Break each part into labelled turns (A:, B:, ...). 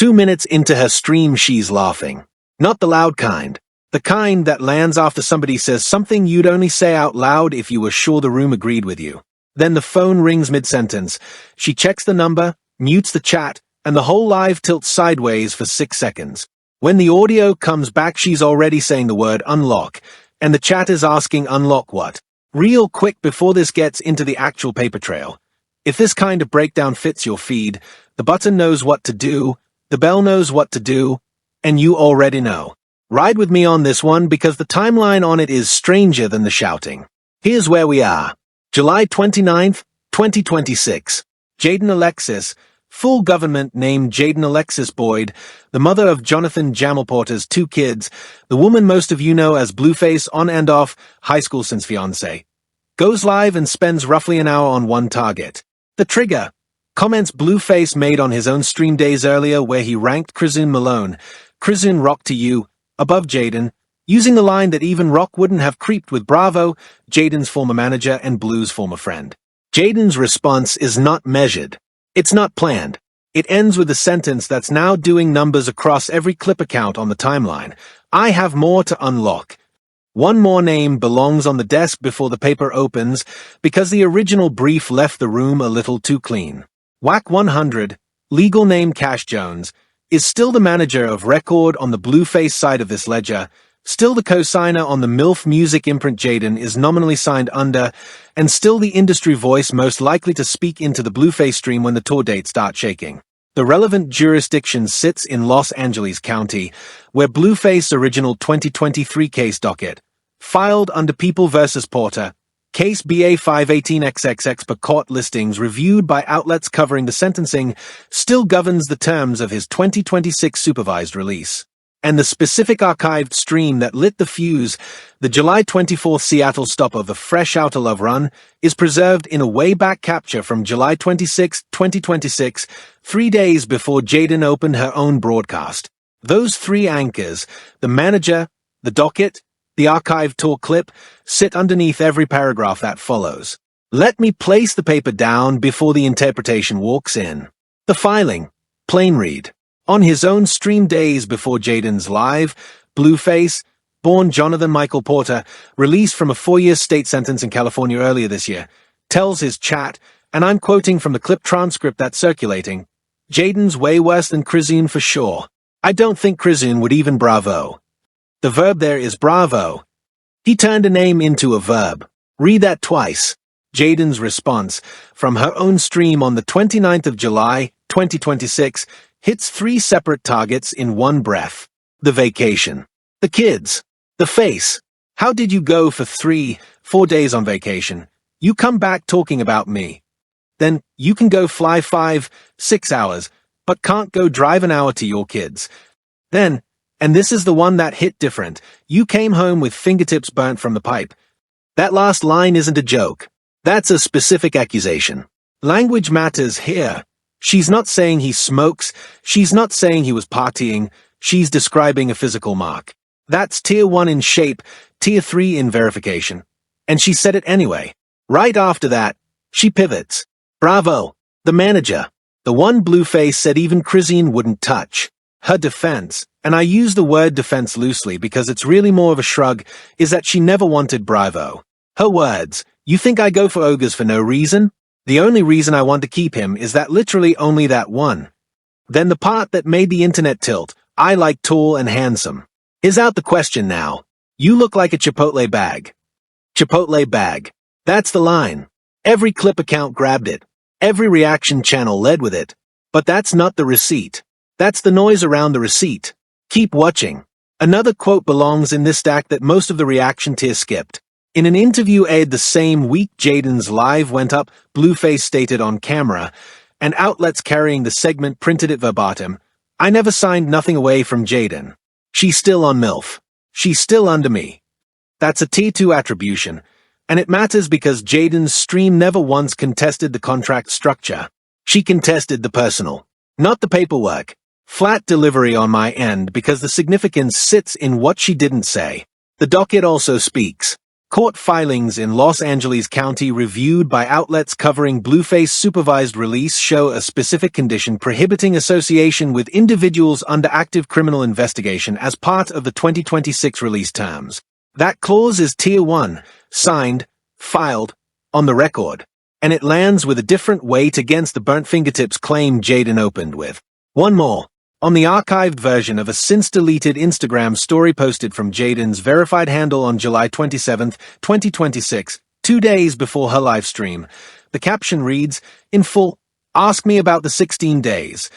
A: 2 minutes into her stream, she's laughing. Not the loud kind. The kind that lands after somebody says something you'd only say out loud if you were sure the room agreed with you. Then the phone rings mid-sentence. She checks the number, mutes the chat, and the whole live tilts sideways for 6 seconds. When the audio comes back, she's already saying the word unlock, and the chat is asking unlock what? Real quick before this gets into the actual paper trail. If this kind of breakdown fits your feed, the button knows what to do, the bell knows what to do, and you already know. Ride with me on this one because the timeline on it is stranger than the shouting. Here's where we are. July 29th, 2026. Jaidyn Alexis, full government name Jaidyn Alexis Boyd, the mother of Jonathan Jamalporter's 2 kids, the woman most of you know as Blueface on and off, high school since fiancé, goes live and spends roughly an hour on one target. The trigger. Comments Blueface made on his own stream days earlier where he ranked Chrisean Rock to you, above Jaidyn, using the line that even Rock wouldn't have creeped with Bravo, Jaidyn's former manager and Blue's former friend. Jaidyn's response is not measured. It's not planned. It ends with a sentence that's now doing numbers across every clip account on the timeline. I have more to unlock. One more name belongs on the desk before the paper opens because the original brief left the room a little too clean. Whack 100, legal name Cash Jones, is still the manager of record on the Blueface side of this ledger, still the co-signer on the MILF music imprint Jaidyn is nominally signed under, and still the industry voice most likely to speak into the Blueface stream when the tour dates start shaking. The relevant jurisdiction sits in Los Angeles County, where Blueface's original 2023 case docket, filed under People v. Porter, Case BA 518XXX per court listings reviewed by outlets covering the sentencing, still governs the terms of his 2026 supervised release. And the specific archived stream that lit the fuse, the July 24th Seattle stop of the Fresh Outta Love run, is preserved in a way-back capture from July 26, 2026, 3 days before Jaidyn opened her own broadcast. Those 3 anchors, the manager, the docket, the archived tour clip, sit underneath every paragraph that follows. Let me place the paper down before the interpretation walks in. The filing. Plain read. On his own stream days before Jaidyn's live, Blueface, born Jonathan Michael Porter, released from a 4-year state sentence in California earlier this year, tells his chat, and I'm quoting from the clip transcript that's circulating, Jaidyn's way worse than Chrisean for sure. I don't think Chrisean would even bravo. The verb there is bravo. He turned a name into a verb. Read that twice. Jaidyn's response, from her own stream on the 29th of July, 2026, hits 3 separate targets in one breath. The vacation. The kids. The face. How did you go for 3-4 days on vacation? You come back talking about me. Then you can go fly 5-6 hours, but can't go drive an hour to your kids. Then, and this is the one that hit different, you came home with fingertips burnt from the pipe. That last line isn't a joke. That's a specific accusation. Language matters here. She's not saying he smokes, she's not saying he was partying, she's describing a physical mark. That's tier 1 in shape, tier 3 in verification. And she said it anyway. Right after that, she pivots. Bravo, the manager. The one Blueface said even Chrisean wouldn't touch. Her defense, and I use the word defense loosely because it's really more of a shrug, is that she never wanted Bravo. Her words, you think I go for ogres for no reason? The only reason I want to keep him is that literally only that one. Then the part that made the internet tilt, I like tall and handsome, is out the question now. You look like a Chipotle bag. Chipotle bag. That's the line. Every clip account grabbed it. Every reaction channel led with it. But that's not the receipt. That's the noise around the receipt. Keep watching. Another quote belongs in this stack that most of the reaction tier skipped. In an interview aired the same week Jaidyn's live went up, Blueface stated on camera, and outlets carrying the segment printed it verbatim, I never signed nothing away from Jaidyn. She's still on MILF. She's still under me. That's a tier 2 attribution, and it matters because Jaidyn's stream never once contested the contract structure. She contested the personal, not the paperwork. Flat delivery on my end because the significance sits in what she didn't say. The docket also speaks. Court filings in Los Angeles County reviewed by outlets covering Blueface supervised release show a specific condition prohibiting association with individuals under active criminal investigation as part of the 2026 release terms. That clause is Tier 1, signed, filed, on the record, and it lands with a different weight against the burnt fingertips claim Jaidyn opened with. One more. On the archived version of a since-deleted Instagram story posted from Jaidyn's verified handle on July 27, 2026, 2 days before her livestream, the caption reads, in full, "Ask me about the 16 days."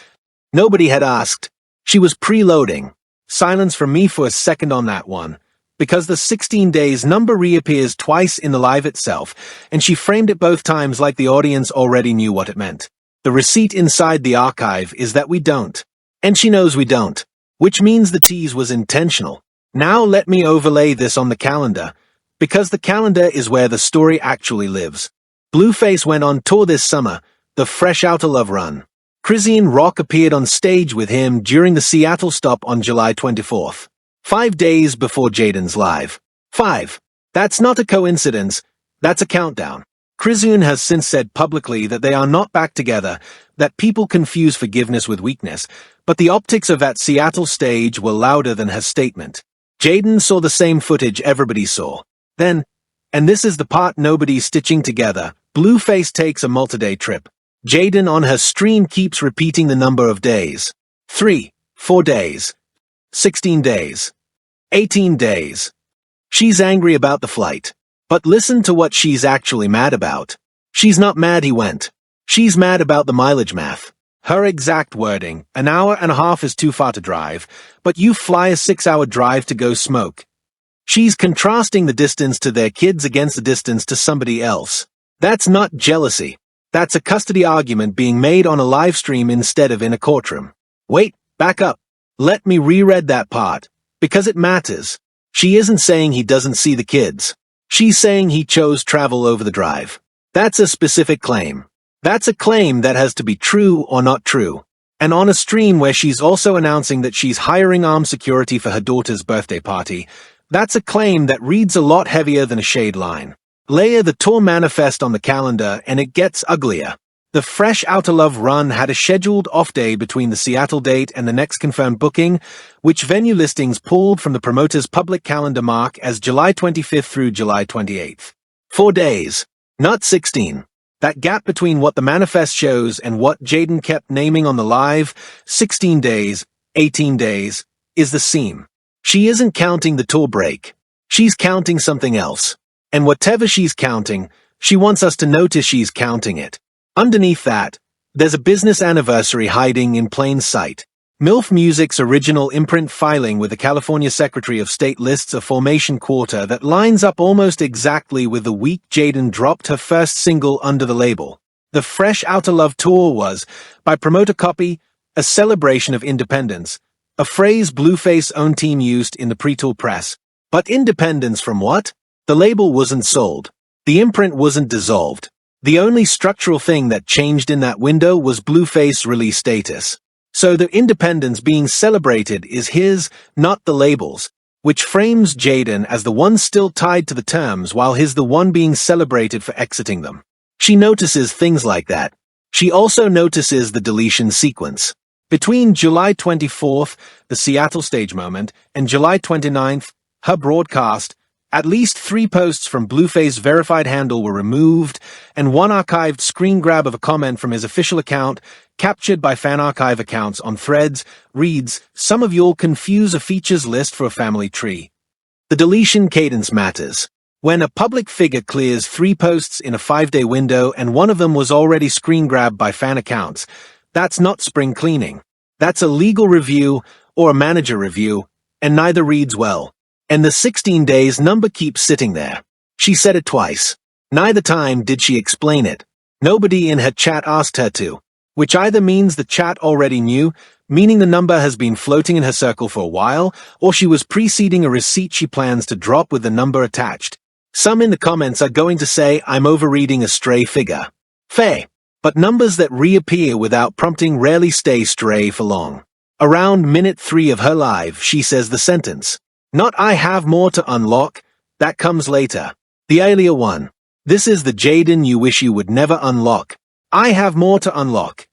A: Nobody had asked. She was preloading. Silence from me for a second on that one, because the 16 days number reappears twice in the live itself, and she framed it both times like the audience already knew what it meant. The receipt inside the archive is that we don't. And she knows we don't, which means the tease was intentional. Now let me overlay this on the calendar, because the calendar is where the story actually lives. Blueface went on tour this summer, the Fresh Outta Love run. Chrisean Rock appeared on stage with him during the Seattle stop on July 24th, 5 days before Jaidyn's live. 5. That's not a coincidence, that's a countdown. Chrisean has since said publicly that they are not back together, that people confuse forgiveness with weakness, but the optics of that Seattle stage were louder than her statement. Jaidyn saw the same footage everybody saw. Then, and this is the part nobody's stitching together, Blueface takes a multi-day trip. Jaidyn on her stream keeps repeating the number of days. 3, 4 days. 16 days. 18 days. She's angry about the flight. But listen to what she's actually mad about. She's not mad he went. She's mad about the mileage math. Her exact wording, 1.5 hours is too far to drive, but you fly a 6-hour drive to go smoke. She's contrasting the distance to their kids against the distance to somebody else. That's not jealousy. That's a custody argument being made on a live stream instead of in a courtroom. Wait, back up. Let me reread that part, because it matters. She isn't saying he doesn't see the kids. She's saying he chose travel over the drive. That's a specific claim. That's a claim that has to be true or not true. And on a stream where she's also announcing that she's hiring armed security for her daughter's birthday party, that's a claim that reads a lot heavier than a shade line. Layer the tour manifest on the calendar and it gets uglier. The Fresh Outta Love run had a scheduled off day between the Seattle date and the next confirmed booking, which venue listings pulled from the promoter's public calendar mark as July 25th through July 28th. 4 days, not 16. That gap between what the manifest shows and what Jaidyn kept naming on the live, 16 days, 18 days, is the seam. She isn't counting the tour break. She's counting something else. And whatever she's counting, she wants us to notice she's counting it. Underneath that, there's a business anniversary hiding in plain sight. MILF Music's original imprint filing with the California Secretary of State lists a formation quarter that lines up almost exactly with the week Jaidyn dropped her first single under the label. The Fresh Outta Love tour was, by promoter copy, a celebration of independence, a phrase Blueface's own team used in the pre-tour press. But independence from what? The label wasn't sold. The imprint wasn't dissolved. The only structural thing that changed in that window was Blueface's release status. So the independence being celebrated is his, not the label's, which frames Jaidyn as the one still tied to the terms while he's the one being celebrated for exiting them. She notices things like that. She also notices the deletion sequence. Between July 24th, the Seattle stage moment, and July 29th, her broadcast, at least 3 posts from Blueface's verified handle were removed, and one archived screen grab of a comment from his official account, captured by fan archive accounts on Threads, reads, "Some of you'll confuse a features list for a family tree." The deletion cadence matters. When a public figure clears 3 posts in a 5-day window and one of them was already screen grabbed by fan accounts, that's not spring cleaning. That's a legal review or a manager review, and neither reads well. And the 16 days number keeps sitting there. She said it twice. Neither time did she explain it. Nobody in her chat asked her to, which either means the chat already knew, meaning the number has been floating in her circle for a while, or she was preceding a receipt she plans to drop with the number attached. Some in the comments are going to say I'm overreading a stray figure. Fair. But numbers that reappear without prompting rarely stay stray for long. Around minute 3 of her live, she says the sentence, "Not I have more to unlock," that comes later. The earlier one. This is the Jaidyn you wish you would never unlock. I have more to unlock.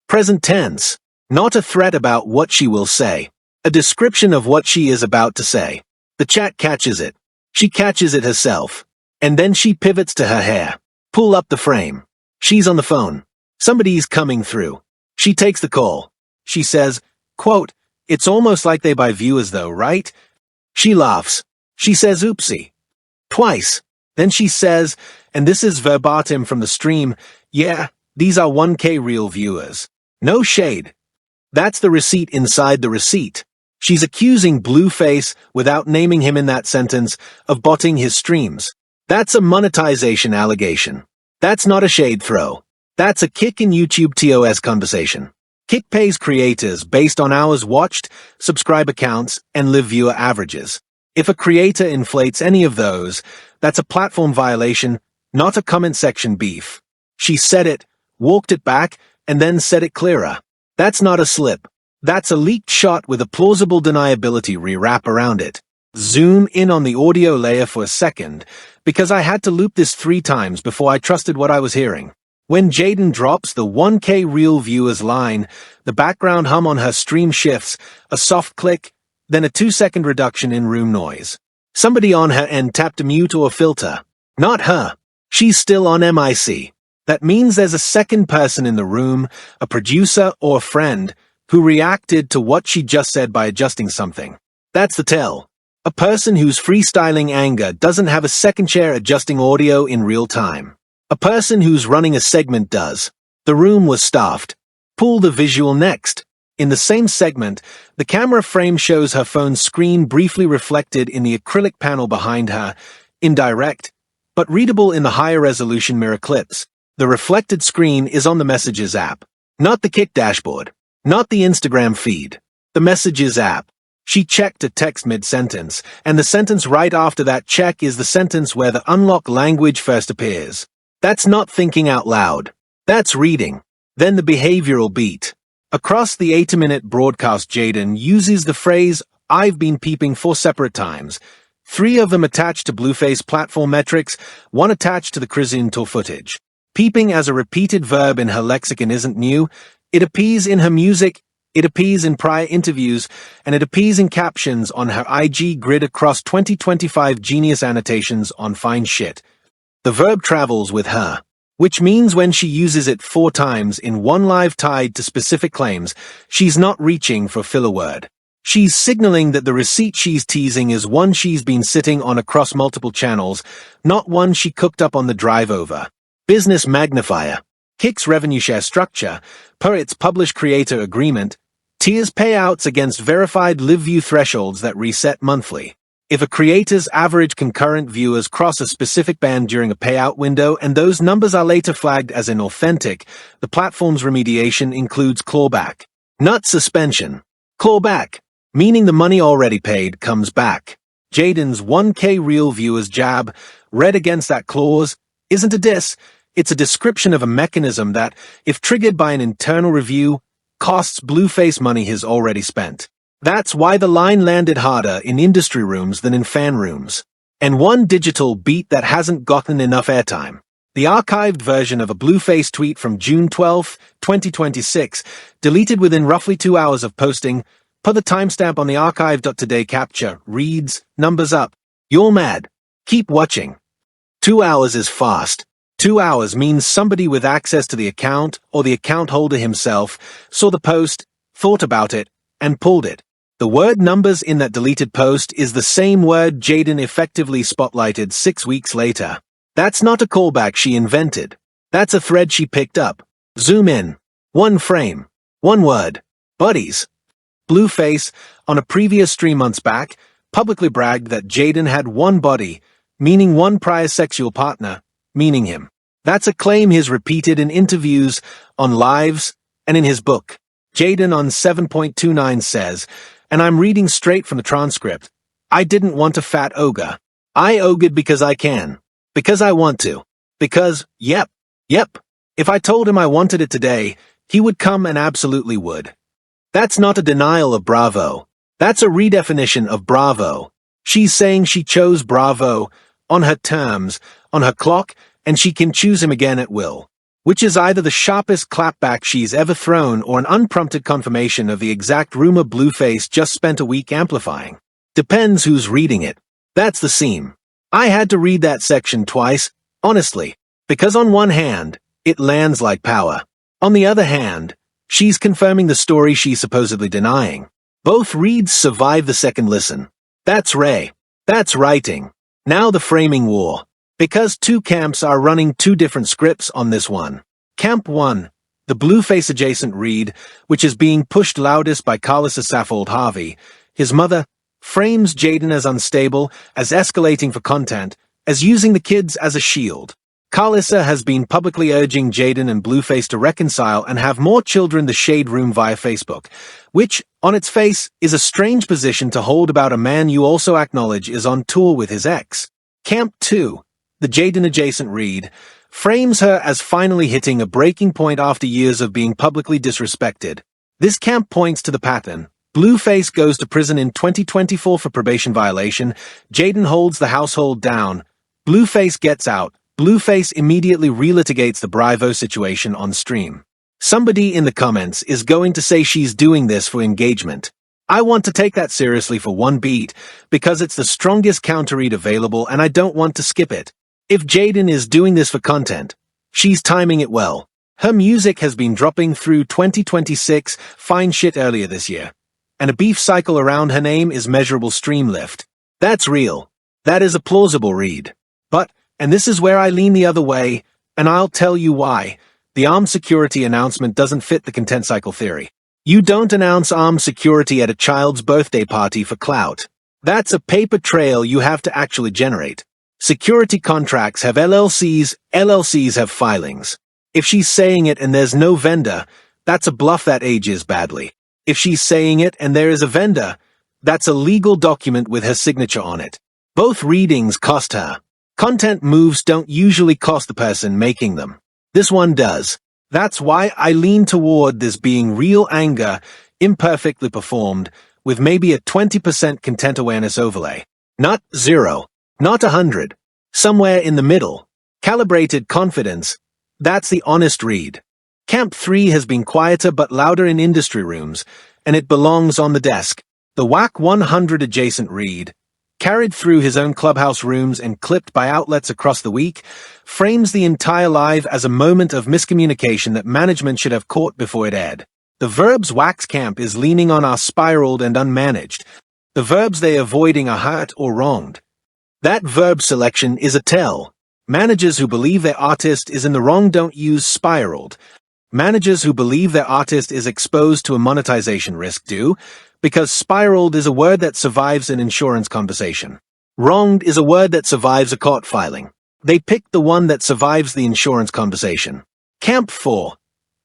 A: Present tense. Not a threat about what she will say. A description of what she is about to say. The chat catches it. She catches it herself. And then she pivots to her hair. Pull up the frame. She's on the phone. Somebody's coming through. She takes the call. She says, quote, "It's almost like they buy viewers though, right?" She laughs. She says oopsie. Twice. Then she says, and this is verbatim from the stream, "Yeah, these are 1K real viewers. No shade." That's the receipt inside the receipt. She's accusing Blueface, without naming him in that sentence, of botting his streams. That's a monetization allegation. That's not a shade throw. That's a Kick in YouTube TOS conversation. Kick pays creators based on hours watched, subscriber counts, and live viewer averages. If a creator inflates any of those, that's a platform violation, not a comment section beef. She said it, walked it back, and then said it clearer. That's not a slip. That's a leaked shot with a plausible deniability rewrap around it. Zoom in on the audio layer for a second, because I had to loop this 3 times before I trusted what I was hearing. When Jaidyn drops the 1K real viewers line, the background hum on her stream shifts, a soft click, then a 2-second reduction in room noise. Somebody on her end tapped a mute or filter. Not her. She's still on MIC. That means there's a second person in the room, a producer or a friend, who reacted to what she just said by adjusting something. That's the tell. A person who's freestyling anger doesn't have a second chair adjusting audio in real time. A person who's running a segment does. The room was staffed. Pull the visual next. In the same segment, the camera frame shows her phone's screen briefly reflected in the acrylic panel behind her, indirect, but readable in the higher resolution mirror clips. The reflected screen is on the Messages app. Not the Kick dashboard. Not the Instagram feed. The Messages app. She checked a text mid-sentence, and the sentence right after that check is the sentence where the unlock language first appears. That's not thinking out loud. That's reading. Then the behavioral beat. Across the 8-minute broadcast, Jaidyn uses the phrase, "I've been peeping" 4 separate times. 3 of them attached to Blueface platform metrics, 1 attached to the Chrisean tour footage. Peeping as a repeated verb in her lexicon isn't new. It appears in her music, it appears in prior interviews, and it appears in captions on her IG grid across 2025 Genius annotations on Fine Shit. The verb travels with her, which means when she uses it 4 times in one live tied to specific claims, she's not reaching for a filler word. She's signaling that the receipt she's teasing is one she's been sitting on across multiple channels, not one she cooked up on the drive over. Business magnifier. Kick's revenue share structure, per its published creator agreement, tiers payouts against verified live view thresholds that reset monthly. If a creator's average concurrent viewers cross a specific band during a payout window and those numbers are later flagged as inauthentic, the platform's remediation includes clawback. Not suspension. Clawback, meaning the money already paid comes back. Jaidyn's 1K real viewers jab, read against that clause, isn't a diss. It's a description of a mechanism that, if triggered by an internal review, costs Blueface money he's already spent. That's why the line landed harder in industry rooms than in fan rooms. And one digital beat that hasn't gotten enough airtime. The archived version of a Blueface tweet from June 12, 2026, deleted within roughly 2 hours of posting, per the timestamp on the archive.today capture, reads, "Numbers up. You're mad. Keep watching." 2 hours is fast. 2 hours means somebody with access to the account or the account holder himself saw the post, thought about it, and pulled it. The word numbers in that deleted post is the same word Jaidyn effectively spotlighted 6 weeks later. That's not a callback she invented. That's a thread she picked up. Zoom in. 1 frame. 1 word. Buddies. Blueface, on a previous stream months back, publicly bragged that Jaidyn had 1 body, meaning 1 prior sexual partner, meaning him. That's a claim he's repeated in interviews, on lives, and in his book. Jaidyn on 7.29 says, and I'm reading straight from the transcript, "I didn't want a fat ogre. I ogred because I can. Because I want to. Because, yep. If I told him I wanted it today, he would come and absolutely would." That's not a denial of Bravo. That's a redefinition of Bravo. She's saying she chose Bravo, on her terms, on her clock, and she can choose him again at will. Which is either the sharpest clapback she's ever thrown or an unprompted confirmation of the exact rumor Blueface just spent a week amplifying. Depends who's reading it. That's the seam. I had to read that section twice, honestly, because on one hand, it lands like power. On the other hand, she's confirming the story she's supposedly denying. Both reads survive the second listen. That's Ray. That's writing. Now the framing war. Because two camps are running two different scripts on this one. Camp 1, the Blueface adjacent read, which is being pushed loudest by Carlos Saffold Harvey, his mother, frames Jaidyn as unstable, as escalating for content, as using the kids as a shield. Carlissa has been publicly urging Jaidyn and Blueface to reconcile and have more children the shade room via Facebook, which, on its face, is a strange position to hold about a man you also acknowledge is on tour with his ex. Camp 2, the Jaidyn adjacent read, frames her as finally hitting a breaking point after years of being publicly disrespected. This camp points to the pattern. Blueface goes to prison in 2024 for probation violation, Jaidyn holds the household down, Blueface gets out, Blueface immediately relitigates the Bravo situation on stream. Somebody in the comments is going to say she's doing this for engagement. I want to take that seriously for one beat, because it's the strongest counter-read available and I don't want to skip it. If Jaidyn is doing this for content, she's timing it well. Her music has been dropping through 2026, fine shit earlier this year. And a beef cycle around her name is measurable stream lift. That's real. That is a plausible read. But, and this is where I lean the other way, and I'll tell you why, the armed security announcement doesn't fit the content cycle theory. You don't announce armed security at a child's birthday party for clout. That's a paper trail you have to actually generate. Security contracts have LLCs, LLCs have filings. If she's saying it and there's no vendor, that's a bluff that ages badly. If she's saying it and there is a vendor, that's a legal document with her signature on it. Both readings cost her. Content moves don't usually cost the person making them. This one does. That's why I lean toward this being real anger, imperfectly performed, with maybe a 20% content awareness overlay. Not 0. Not 100. Somewhere in the middle. Calibrated confidence. That's the honest read. Camp 3 has been quieter but louder in industry rooms, and it belongs on the desk. The WAC 100 adjacent read, carried through his own clubhouse rooms and clipped by outlets across the week, frames the entire live as a moment of miscommunication that management should have caught before it aired. The Verbs wax camp is leaning on our spiraled and unmanaged. The verbs they avoiding are hurt or wronged. That verb selection is a tell. Managers who believe their artist is in the wrong don't use spiraled. Managers who believe their artist is exposed to a monetization risk do, because spiraled is a word that survives an insurance conversation. Wronged is a word that survives a court filing. They picked the one that survives the insurance conversation. Camp 4,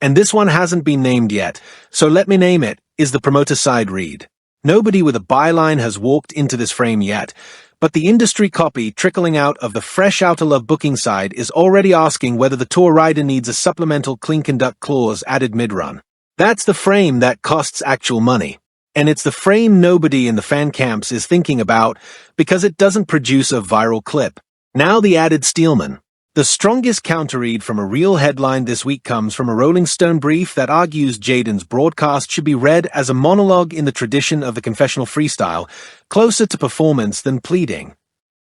A: and this one hasn't been named yet, so let me name it, is the promoter side read. Nobody with a byline has walked into this frame yet, but the industry copy trickling out of the fresh Outer Love booking side is already asking whether the tour rider needs a supplemental clean conduct clause added mid-run. That's the frame that costs actual money. And it's the frame nobody in the fan camps is thinking about because it doesn't produce a viral clip. Now the added Steelman. The strongest counterread from a real headline this week comes from a Rolling Stone brief that argues Jaidyn's broadcast should be read as a monologue in the tradition of the confessional freestyle, closer to performance than pleading.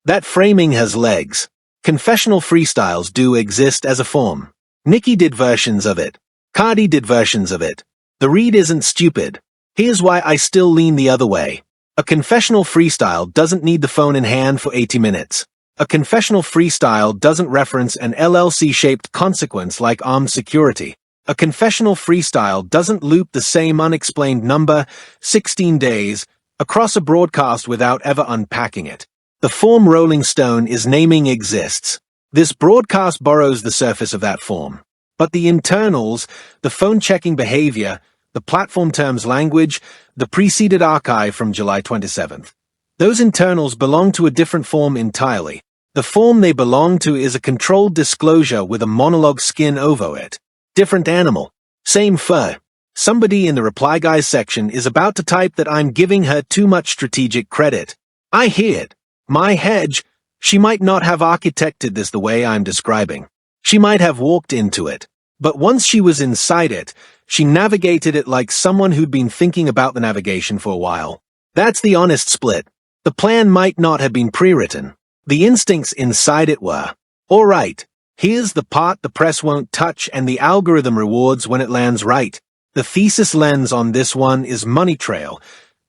A: That framing has legs. Confessional freestyles do exist as a form. Nicki did versions of it. Cardi did versions of it. The read isn't stupid. Here's why I still lean the other way. A confessional freestyle doesn't need the phone in hand for 80 minutes. A confessional freestyle doesn't reference an LLC-shaped consequence like armed security. A confessional freestyle doesn't loop the same unexplained number, 16 days, across a broadcast without ever unpacking it. The form Rolling Stone is naming exists. This broadcast borrows the surface of that form. But the internals, the phone-checking behavior, the platform terms language, the preceded archive from July 27th. Those internals belong to a different form entirely. The form they belong to is a controlled disclosure with a monologue skin over it. Different animal. Same fur. Somebody in the reply guys section is about to type that I'm giving her too much strategic credit. I hear it. My hedge, She might not have architected this the way I'm describing. She might have walked into it. But once she was inside it, she navigated it like someone who'd been thinking about the navigation for a while. That's the honest split. The plan might not have been pre-written. The instincts inside it were. All right, here's the part the press won't touch and the algorithm rewards when it lands right. The thesis lens on this one is money trail,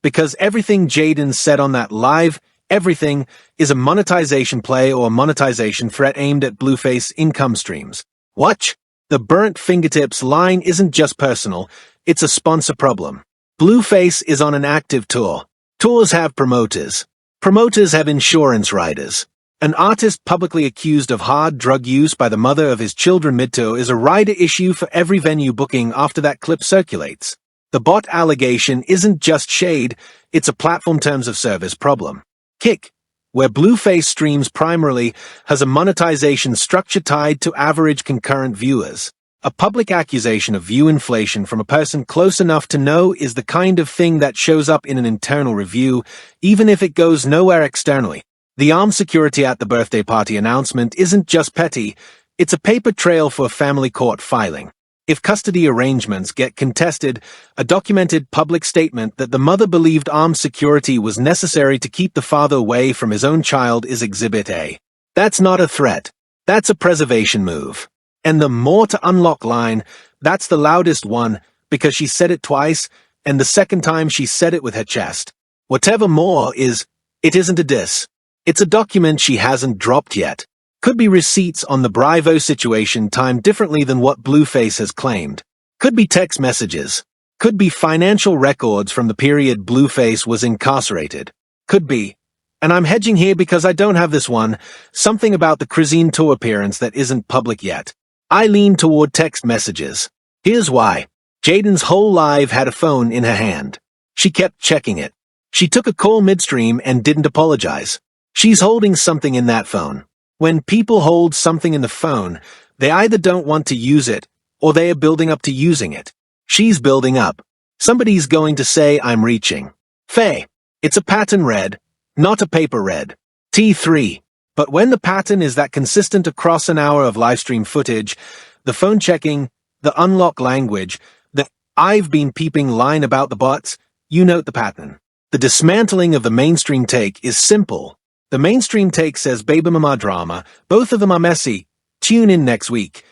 A: because everything Jaidyn said on that live, everything, is a monetization play or a monetization threat aimed at Blueface income streams. Watch. The burnt fingertips line isn't just personal, it's a sponsor problem. Blueface is on an active tour. Tours have promoters. Promoters have insurance riders. An artist publicly accused of hard drug use by the mother of his children mid-tour is a rider issue for every venue booking after that clip circulates. The bot allegation isn't just shade, it's a platform terms of service problem. Kick, where Blueface streams primarily, has a monetization structure tied to average concurrent viewers. A public accusation of view inflation from a person close enough to know is the kind of thing that shows up in an internal review, even if it goes nowhere externally. The armed security at the birthday party announcement isn't just petty, it's a paper trail for a family court filing. If custody arrangements get contested, a documented public statement that the mother believed armed security was necessary to keep the father away from his own child is Exhibit A. That's not a threat. That's a preservation move. And the more to unlock line, that's the loudest one, because she said it twice, and the second time she said it with her chest. Whatever more is, it isn't a diss. It's a document she hasn't dropped yet. Could be receipts on the Bravo situation timed differently than what Blueface has claimed. Could be text messages. Could be financial records from the period Blueface was incarcerated. Could be, and I'm hedging here because I don't have this one, something about the Chrisean tour appearance that isn't public yet. I lean toward text messages. Here's why. Jaidyn's whole live had a phone in her hand. She kept checking it. She took a call midstream and didn't apologize. She's holding something in that phone. When people hold something in the phone, they either don't want to use it, or they are building up to using it. She's building up. Somebody's going to say I'm reaching. Faye. It's a pattern red, not a paper red. T3. But when the pattern is that consistent across an hour of livestream footage, the phone checking, the unlock language, the I've been peeping line about the bots, you note the pattern. The dismantling of the mainstream take is simple. The mainstream take says baby mama drama, both of them are messy, tune in next week.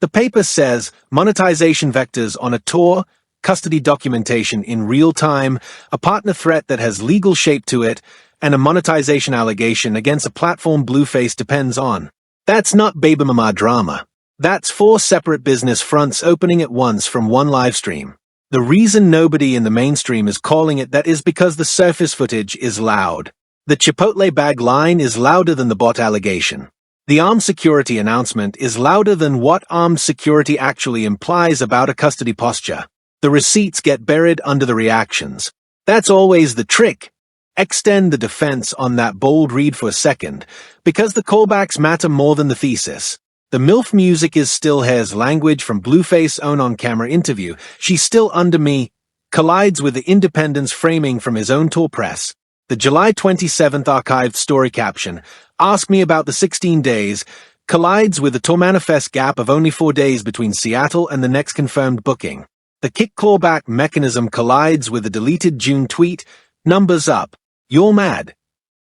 A: The paper says monetization vectors on a tour, custody documentation in real time, a partner threat that has legal shape to it, and a monetization allegation against a platform Blueface depends on. That's not baby mama drama. That's 4 separate business fronts opening at once from one livestream. The reason nobody in the mainstream is calling it that is because the surface footage is loud. The Chipotle bag line is louder than the bot allegation. The armed security announcement is louder than what armed security actually implies about a custody posture. The receipts get buried under the reactions. That's always the trick. Extend the defense on that bold read for a second, because the callbacks matter more than the thesis. The MILF music is still Hair's language from Blueface's own on-camera interview. She's still under me. Collides with the Independence framing from his own tour press. The July 27th archived story caption, ask me about the 16 days, collides with the tour manifest gap of only 4 days between Seattle and the next confirmed booking. The kick callback mechanism collides with the deleted June tweet, numbers up. You're mad.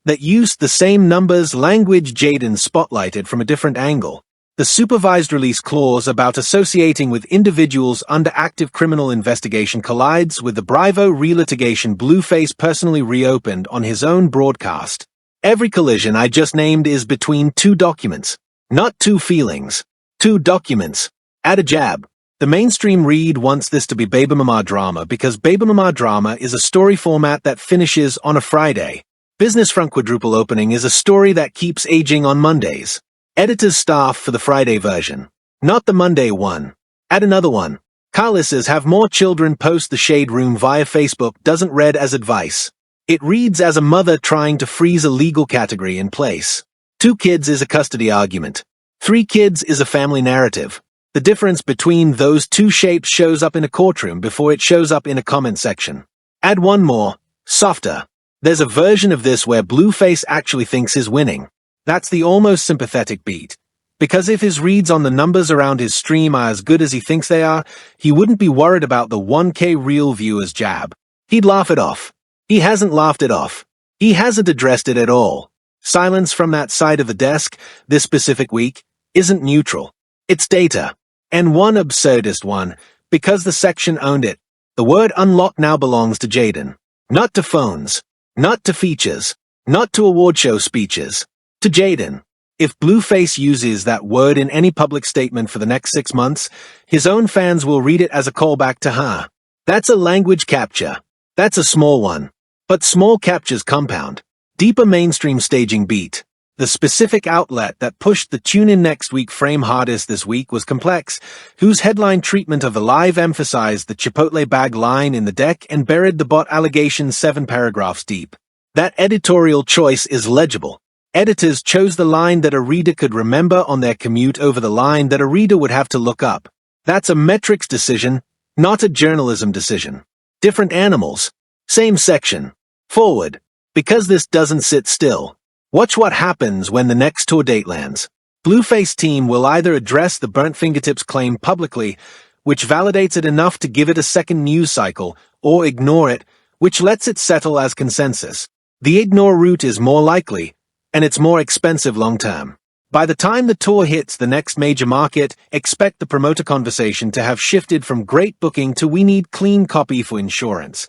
A: That used the same numbers language Jaidyn spotlighted from a different angle. The supervised release clause about associating with individuals under active criminal investigation collides with the Bravo relitigation Blueface personally reopened on his own broadcast. Every collision I just named is between 2 documents, not 2 feelings. 2 documents. Add a jab. The mainstream read wants this to be baby mama drama because baby mama drama is a story format that finishes on a Friday. Business Front Quadruple Opening is a story that keeps aging on Mondays. Editor's staff for the Friday version, not the Monday one. Add another one. Carlis's have more children post the shade room via Facebook doesn't read as advice. It reads as a mother trying to freeze a legal category in place. 2 kids is a custody argument. 3 kids is a family narrative. The difference between those 2 shapes shows up in a courtroom before it shows up in a comment section. Add one more, softer. There's a version of this where Blueface actually thinks he's winning. That's the almost sympathetic beat. Because if his reads on the numbers around his stream are as good as he thinks they are, he wouldn't be worried about the 1K real viewers jab. He'd laugh it off. He hasn't laughed it off. He hasn't addressed it at all. Silence from that side of the desk, this specific week, isn't neutral. It's data. And one absurdist one, because the section owned it. The word unlock now belongs to Jaidyn. Not to phones. Not to features. Not to award show speeches. To Jaidyn. If Blueface uses that word in any public statement for the next 6 months, his own fans will read it as a callback to her. That's a language capture. That's a small one. But small captures compound. Deeper mainstream staging beat. The specific outlet that pushed the tune in next week frame hardest this week was Complex, whose headline treatment of the live emphasized the Chipotle bag line in the deck and buried the bot allegation 7 paragraphs deep. That editorial choice is legible. Editors chose the line that a reader could remember on their commute over the line that a reader would have to look up. That's a metrics decision, not a journalism decision. Different animals. Same section. Forward. Because this doesn't sit still. Watch what happens when the next tour date lands. Blueface team will either address the burnt fingertips claim publicly, which validates it enough to give it a second news cycle, or ignore it, which lets it settle as consensus. The ignore route is more likely, and it's more expensive long-term. By the time the tour hits the next major market, expect the promoter conversation to have shifted from great booking to we need clean copy for insurance.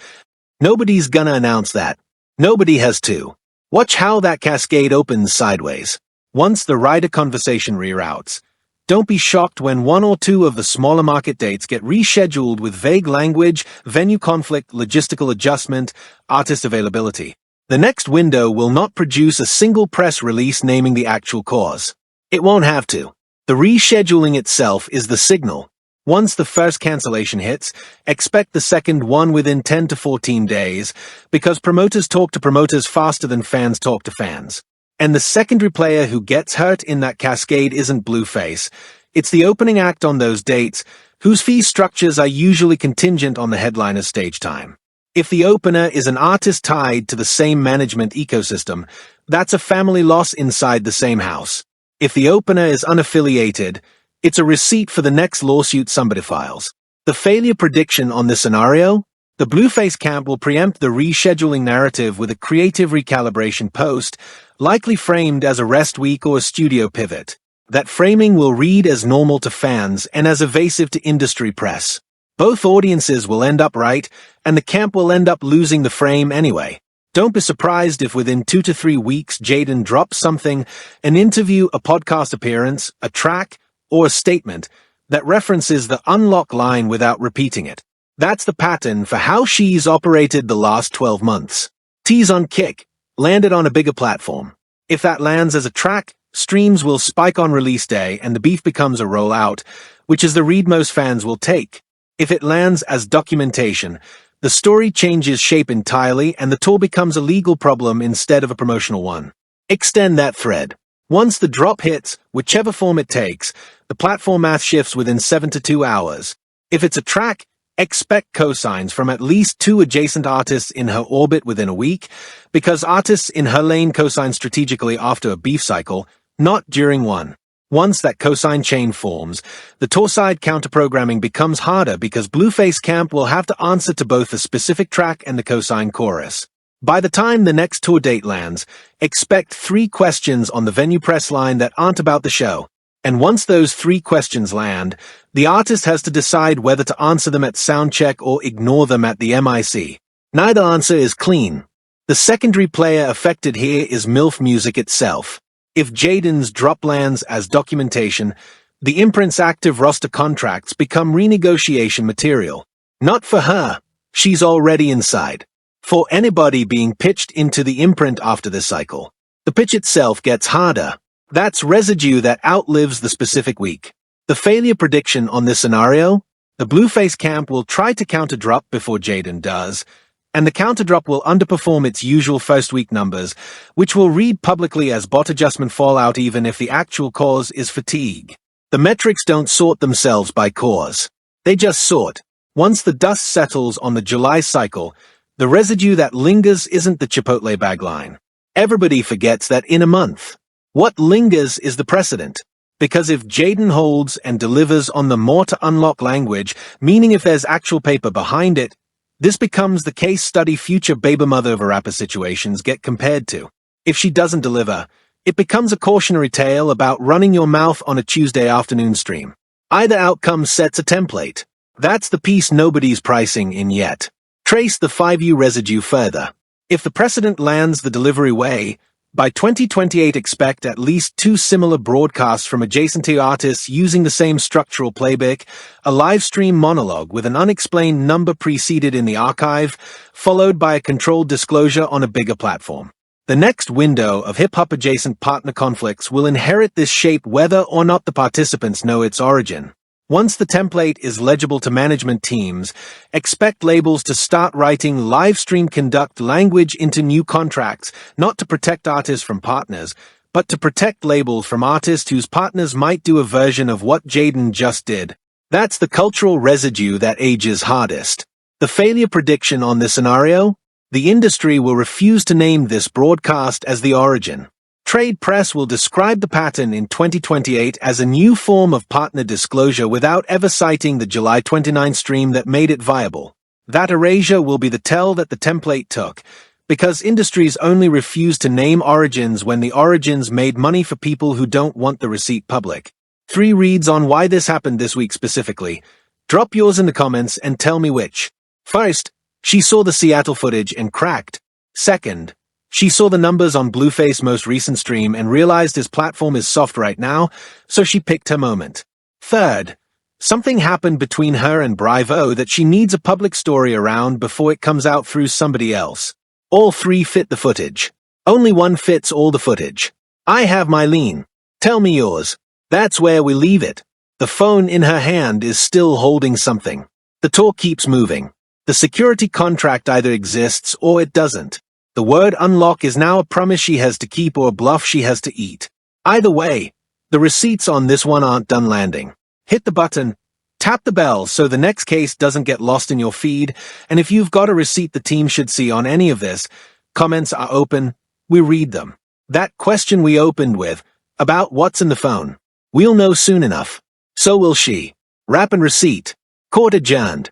A: Nobody's gonna announce that. Nobody has to. Watch how that cascade opens sideways. Once the rider conversation reroutes. Don't be shocked when 1 or 2 of the smaller market dates get rescheduled with vague language, venue conflict, logistical adjustment, artist availability. The next window will not produce a single press release naming the actual cause. It won't have to. The rescheduling itself is the signal. Once the first cancellation hits, expect the second one within 10 to 14 days, because promoters talk to promoters faster than fans talk to fans. And the secondary player who gets hurt in that cascade isn't Blueface. It's the opening act on those dates, whose fee structures are usually contingent on the headliner's stage time. If the opener is an artist tied to the same management ecosystem, that's a family loss inside the same house. If the opener is unaffiliated, it's a receipt for the next lawsuit somebody files. The failure prediction on this scenario? The Blueface camp will preempt the rescheduling narrative with a creative recalibration post, likely framed as a rest week or a studio pivot. That framing will read as normal to fans and as evasive to industry press. Both audiences will end up right, and the camp will end up losing the frame anyway. Don't be surprised if within 2 to 3 weeks Jaidyn drops something, an interview, a podcast appearance, a track, or a statement that references the unlock line without repeating it. That's the pattern for how she's operated the last 12 months. Tease on Kick, landed on a bigger platform. If that lands as a track, streams will spike on release day and the beef becomes a rollout, which is the read most fans will take. If it lands as documentation, the story changes shape entirely and the tour becomes a legal problem instead of a promotional one. Extend that thread. Once the drop hits, whichever form it takes, the platform math shifts within 7 to 2 hours. If it's a track, expect cosigns from at least 2 adjacent artists in her orbit within a week, because artists in her lane cosign strategically after a beef cycle, not during one. Once that cosign chain forms, the tour-side counter-programming becomes harder because Blueface camp will have to answer to both the specific track and the cosign chorus. By the time the next tour date lands, expect 3 questions on the venue press line that aren't about the show. And once those 3 questions land, the artist has to decide whether to answer them at soundcheck or ignore them at the MIC. Neither answer is clean. The secondary player affected here is MILF Music itself. If Jaidyn's drop lands as documentation, the imprint's active roster contracts become renegotiation material. Not for her. She's already inside. For anybody being pitched into the imprint after this cycle, the pitch itself gets harder. That's residue that outlives the specific week. The failure prediction on this scenario? The Blueface camp will try to counter-drop before Jaidyn does, and the counter-drop will underperform its usual first-week numbers, which will read publicly as bot adjustment fallout even if the actual cause is fatigue. The metrics don't sort themselves by cause. They just sort. Once the dust settles on the July cycle, the residue that lingers isn't the Chipotle bag line. Everybody forgets that in a month. What lingers is the precedent. Because if Jaidyn holds and delivers on the more to unlock language, meaning if there's actual paper behind it, this becomes the case study future baby mother verbatim situations get compared to. If she doesn't deliver, it becomes a cautionary tale about running your mouth on a Tuesday afternoon stream. Either outcome sets a template. That's the piece nobody's pricing in yet. Trace the 5U residue further. If the precedent lands the delivery way, by 2028 expect at least 2 similar broadcasts from adjacent artists using the same structural playbook, a live stream monologue with an unexplained number preceded in the archive, followed by a controlled disclosure on a bigger platform. The next window of hip-hop adjacent partner conflicts will inherit this shape whether or not the participants know its origin. Once the template is legible to management teams, expect labels to start writing live stream conduct language into new contracts, not to protect artists from partners, but to protect labels from artists whose partners might do a version of what Jaidyn just did. That's the cultural residue that ages hardest. The failure prediction on this scenario? The industry will refuse to name this broadcast as the origin. Trade press will describe the pattern in 2028 as a new form of partner disclosure without ever citing the July 29 stream that made it viable. That erasure will be the tell that the template took, because industries only refuse to name origins when the origins made money for people who don't want the receipt public. 3 reads on why this happened this week specifically. Drop yours in the comments and tell me which. First, she saw the Seattle footage and cracked. Second, she saw the numbers on Blueface's most recent stream and realized his platform is soft right now, so she picked her moment. Third, something happened between her and Bravo that she needs a public story around before it comes out through somebody else. All 3 fit the footage. Only one fits all the footage. I have my lean. Tell me yours. That's where we leave it. The phone in her hand is still holding something. The talk keeps moving. The security contract either exists or it doesn't. The word unlock is now a promise she has to keep or a bluff she has to eat. Either way, the receipts on this one aren't done landing. Hit the button, tap the bell so the next case doesn't get lost in your feed, and if you've got a receipt the team should see on any of this, comments are open, we read them. That question we opened with, about what's in the phone, we'll know soon enough. So will she. Wrap and receipt. Court adjourned.